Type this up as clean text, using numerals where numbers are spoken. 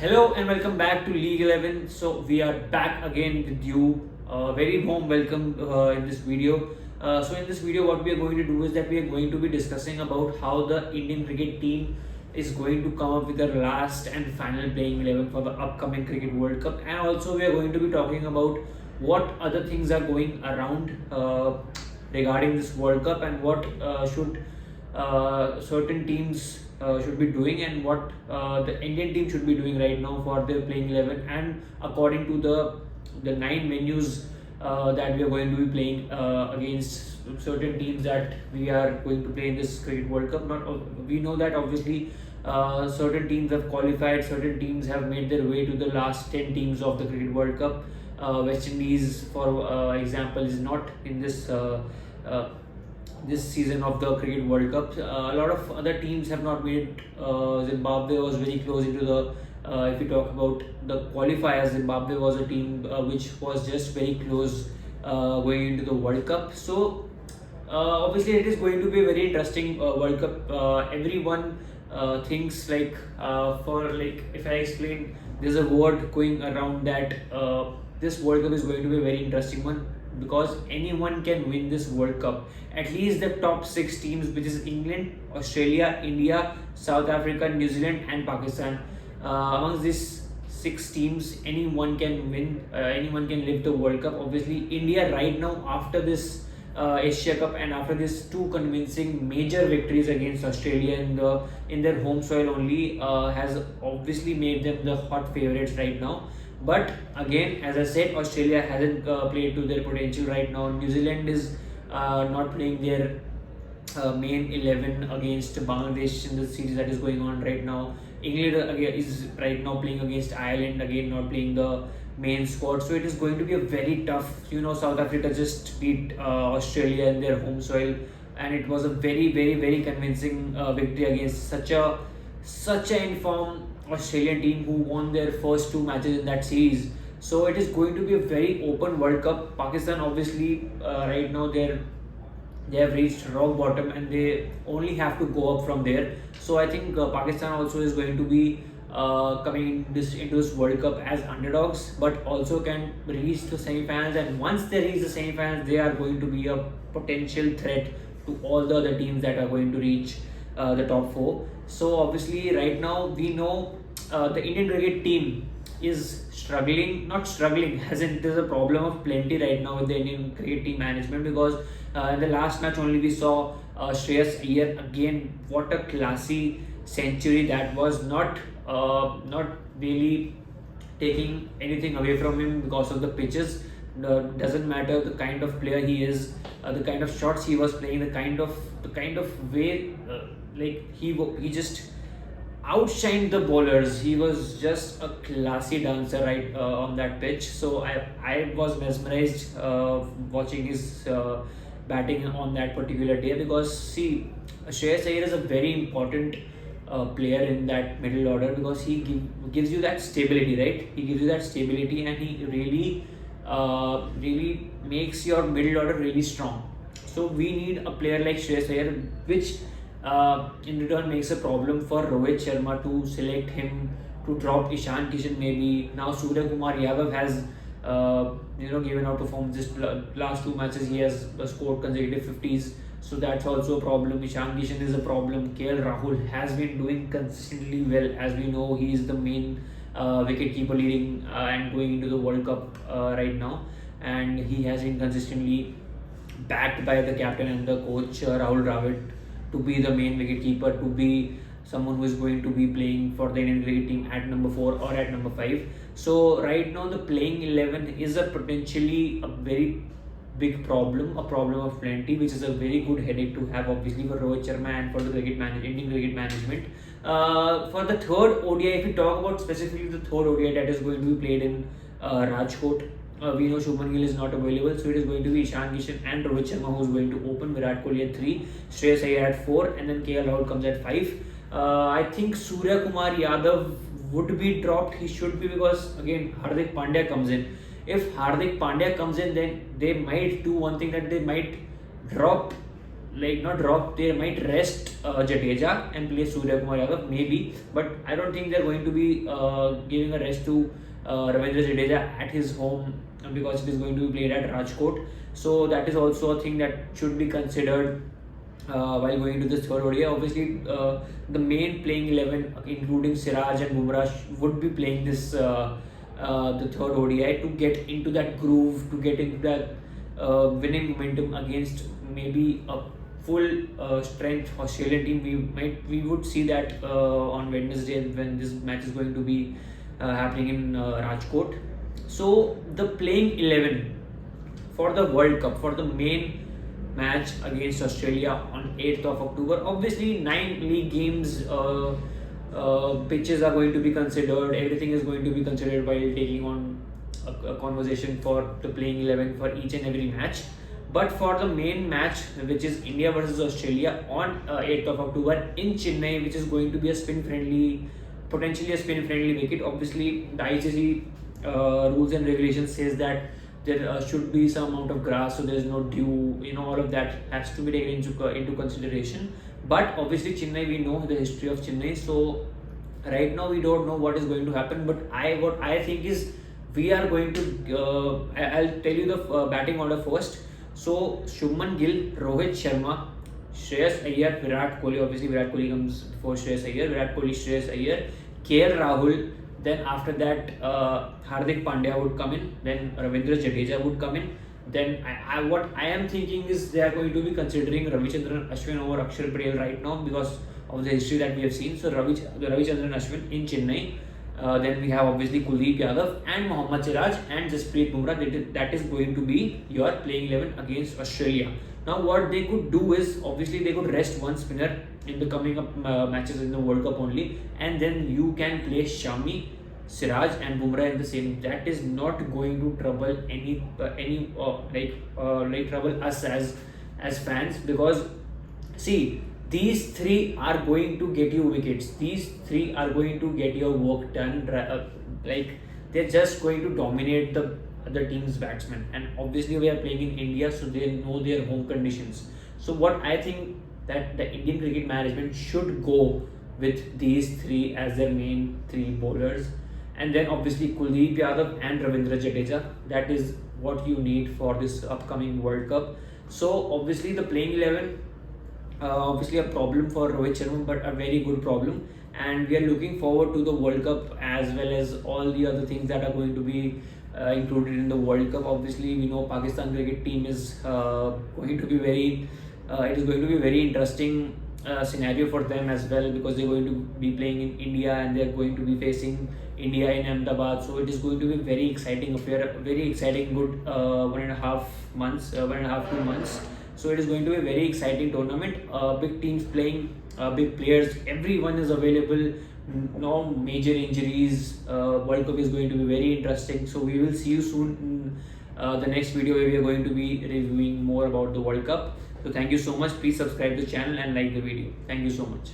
Hello and welcome back to League 11. So we are back again with you. Very warm welcome in this video. So in this video, what we are going to do is that we are going to be discussing about how the Indian cricket team is going to come up with their last and final playing 11 for the upcoming Cricket World Cup, and also we are going to be talking about what other things are going around regarding this World Cup and what should certain teams should be doing and what the Indian team should be doing right now for their playing 11, and according to the 9 venues that we are going to be playing against certain teams that we are going to play in this Cricket World Cup. Not we know that obviously certain teams have qualified, certain teams have made their way to the last 10 teams of the Cricket World Cup. West Indies, for example, is not in this season of the Cricket World Cup. A lot of other teams have not made it. Zimbabwe was very close into the. If we talk about the qualifiers, Zimbabwe was a team which was just very close going into the World Cup. So obviously, it is going to be a very interesting World Cup. Everyone thinks like if I explain, there's a word going around that this World Cup is going to be a very interesting one, because anyone can win this World Cup. At least the top 6 teams, which is England, Australia, India, South Africa, New Zealand, and Pakistan. Amongst these 6 teams, anyone can win. Anyone can lift the World Cup. Obviously, India right now, after this Asia Cup and after these 2 convincing major victories against Australia in their home soil only, has obviously made them the hot favorites right now. But again, as I said, Australia hasn't played to their potential right now. New Zealand is not playing their main 11 against Bangladesh in the series that is going on right now. England again is right now playing against Ireland, again not playing the main squad. So it is going to be a very tough. South Africa just beat Australia in their home soil, and it was a very convincing victory against such a informed Australian team who won their first 2 matches in that series. So it is going to be a very open World Cup. Pakistan obviously right now they have reached rock bottom and they only have to go up from there. So I think Pakistan also is going to be coming into this World Cup as underdogs, but also can reach the semi-finals. And once they reach the semi-finals, they are going to be a potential threat to all the other teams that are going to reach the top 4. So obviously right now we know the Indian cricket team is struggling, not struggling as in there's a problem of plenty right now with the Indian cricket team management, because in the last match only we saw Shreyas Iyer again. What a classy century that was, not really taking anything away from him because of the pitches. Doesn't matter the kind of player he is, the kind of shots he was playing, the kind of way he just outshined the bowlers. He was just a classy dancer right on that pitch. So I was mesmerized watching his batting on that particular day, because see, Shreyas Iyer is a very important player in that middle order, because he gives you that stability, right? He gives you that stability, and he really makes your middle order really strong. So we need a player like Shreyas Iyer, which in return makes a problem for Rohit Sharma to select him, to drop Ishan Kishan maybe. Now Surya Kumar Yadav has given out performance. This last 2 matches he has scored consecutive 50s, so that's also a problem. Ishan Kishan is a problem. KL Rahul has been doing consistently well. As we know, he is the main wicket keeper leading and going into the World Cup right now, and he has been consistently backed by the captain and the coach Rahul Dravid to be the main wicket keeper, to be someone who is going to be playing for the Indian cricket team at number 4 or at number 5. So right now the playing 11 is a potentially a very big problem, a problem of plenty, which is a very good headache to have obviously for Rohit Sharma and for the Indian cricket management. For the third ODI, if we talk about specifically the third ODI that is going to be played in Rajkot, we know Shubman Gill is not available, so it is going to be Ishan Kishan and Rohit Sharma who is going to open. Virat Kohli at 3, Shreyas Iyer at 4, and then KL Rahul comes at 5. I think Surya Kumar Yadav would be dropped. He should be, because again Hardik Pandya comes in. If Hardik Pandya comes in, then they might do one thing, that they might drop like not drop, they might rest Jadeja and play Surya Kumar Yadav maybe, but I don't think they're going to be giving a rest to Ravindra Jadeja at his home because it is going to be played at Rajkot. So that is also a thing that should be considered while going to this third ODI. Obviously, the main playing 11, including Siraj and Bumrah, would be playing this the third ODI to get into that groove, to get into that winning momentum against maybe a full strength Australian team. We would see that on Wednesday when this match is going to be happening in Rajkot. So the playing 11 for the World Cup, for the main match against Australia on 8th of October. Obviously, 9 league games, pitches are going to be considered, everything is going to be considered while taking on a conversation for the playing 11 for each and every match. But for the main match, which is India versus Australia on 8th of October in Chennai, which is going to be a potentially a spin friendly wicket. Obviously, the ICC rules and regulations says that there should be some amount of grass, so there is no dew, all of that has to be taken into consideration. But obviously Chennai, we know the history of Chennai, so right now we don't know what is going to happen. But what I think is we are going to I'll tell you the batting order first. So Shubman Gill, Rohit Sharma, Shreyas Iyer, Virat Kohli. Obviously Virat Kohli comes before Shreyas Iyer. Virat Kohli, Shreyas Iyer, KL Rahul. Then after that, Hardik Pandya would come in. Then Ravindra Jadeja would come in. Then what I am thinking is they are going to be considering Ravichandran Ashwin over Akshar Patel right now because of the history that we have seen. So Ravichandran Ashwin in Chennai. Then we have obviously Kuldeep Yadav and Mohammad Siraj and Jasprit Bumrah. That is going to be your playing 11 against Australia. Now what they could do is obviously they could rest one spinner in the coming up matches in the World Cup only, and then you can play Shami, Siraj and Bumrah in the same. That is not going to trouble trouble us as fans, because see, these three are going to get you wickets. These three are going to get your work done. They're just going to dominate the other team's batsmen. And obviously we are playing in India, so they know their home conditions. So what I think that the Indian cricket management should go with these three as their main three bowlers, and then obviously Kuldeep Yadav and Ravindra Jadeja. That is what you need for this upcoming World Cup. So obviously the playing 11, obviously a problem for Rohit Sharma, but a very good problem. And we are looking forward to the World Cup as well as all the other things that are going to be included in the World Cup. Obviously, we know Pakistan cricket team is going to be it is going to be a very interesting scenario for them as well, because they're going to be playing in India and they're going to be facing India in Ahmedabad. So it is going to be a very exciting affair, very exciting, good 1.5 months, 2 months. So it is going to be a very exciting tournament. Big teams playing, big players, everyone is available. No major injuries. World Cup is going to be very interesting. So we will see you soon in the next video where we are going to be reviewing more about the World Cup. So thank you so much. Please subscribe to the channel and like the video. Thank you so much.